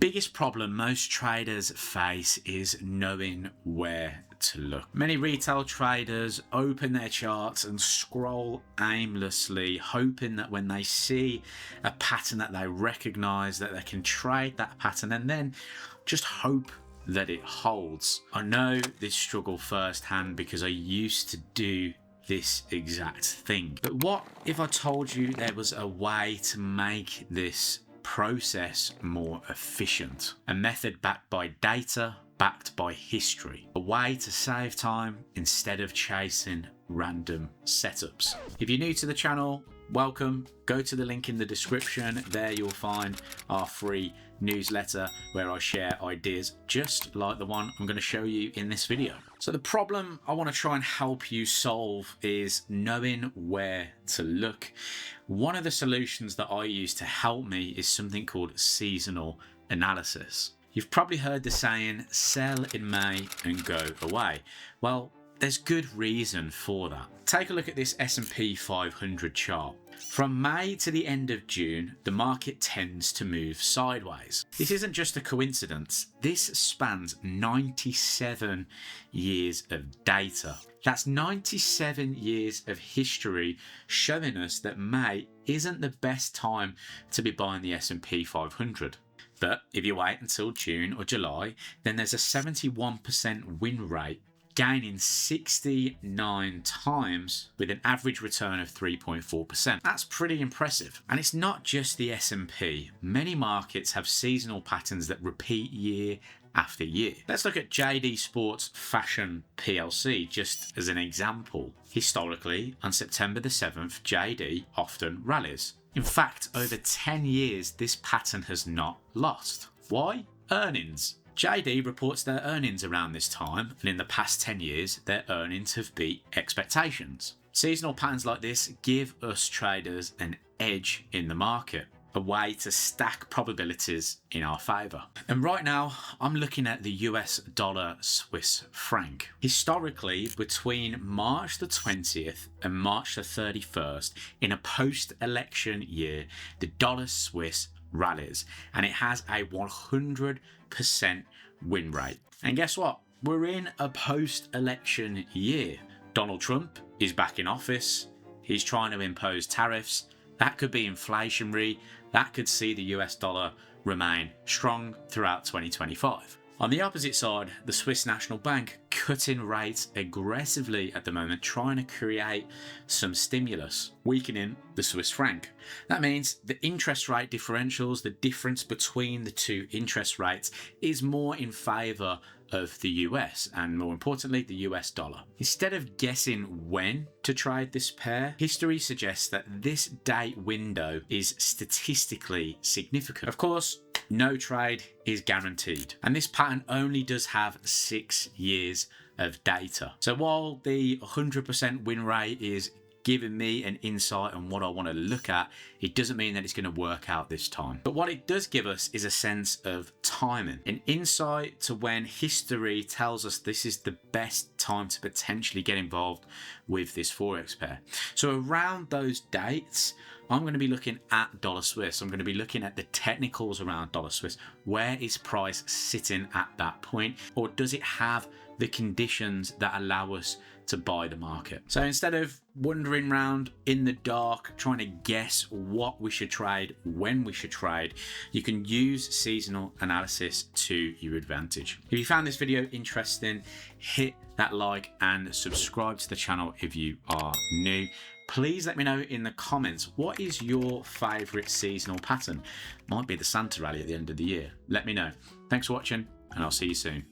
Biggest problem most traders face is knowing where to look. Many retail traders open their charts and scroll aimlessly, hoping that when they see a pattern that they recognize, that they can trade that pattern and then just hope that it holds. I know this struggle firsthand because I used to do this exact thing. But what if I told you there was a way to make this process more efficient? A method backed by data, backed by history. A way to save time instead of chasing random setups. If you're new to the channel, welcome. Go to the link in the description. There you'll find our free newsletter where I share ideas just like the one I'm going to show you in this video. So the problem I want to try and help you solve is knowing where to look. One of the solutions that I use to help me is something called seasonal analysis. You've probably heard the saying, sell in May and go away. Well, there's good reason for that. Take a look at this S&P 500 chart. From May to the end of June, the market tends to move sideways. This isn't just a coincidence. This spans 97 years of data. That's 97 years of history showing us that May isn't the best time to be buying the S&P 500. But if you wait until June or July, then there's a 71% win rate, gaining 69 times with an average return of 3.4%. That's pretty impressive. And it's not just the S&P. Many markets have seasonal patterns that repeat year after year. Let's look at JD Sports Fashion PLC just as an example. Historically, on September the 7th, JD often rallies. In fact, over 10 years, this pattern has not lost. Why? Earnings. JD reports their earnings around this time, and in the past 10 years, their earnings have beat expectations. Seasonal patterns like this give us traders an edge in the market, a way to stack probabilities in our favour. And right now, I'm looking at the US dollar Swiss franc. Historically, between March the 20th and March the 31st, in a post-election year, the dollar Swiss rallies, and it has a 100% win rate. And guess what? We're in a post-election year. Donald Trump is back in office. He's trying to impose tariffs. That could be inflationary. That could see the US dollar remain strong throughout 2025. On the opposite side, the Swiss National Bank cutting rates aggressively at the moment, trying to create some stimulus, weakening the Swiss franc. That means the interest rate differentials, the difference between the two interest rates, is more in favour of the US and, more importantly, the US dollar. Instead of guessing when to trade this pair, history suggests that this date window is statistically significant. Of course, no trade is guaranteed, and this pattern only does have 6 years of data. So while the 100% win rate is giving me an insight on what I want to look at, it doesn't mean that it's going to work out this time. But what it does give us is a sense of timing, an insight to when history tells us this is the best time to potentially get involved with this Forex pair. So around those dates, I'm going to be looking at dollar Swiss. I'm going to be looking at the technicals around dollar Swiss. Where is price sitting at that point? Or does it have the conditions that allow us to buy the market? So instead of wandering around in the dark trying to guess what we should trade, when we should trade, you can use seasonal analysis to your advantage. If you found this video interesting, hit that like and subscribe to the channel if you are new. Please let me know in the comments, what is your favourite seasonal pattern? Might be the Santa rally at the end of the year. Let me know. Thanks for watching, and I'll see you soon.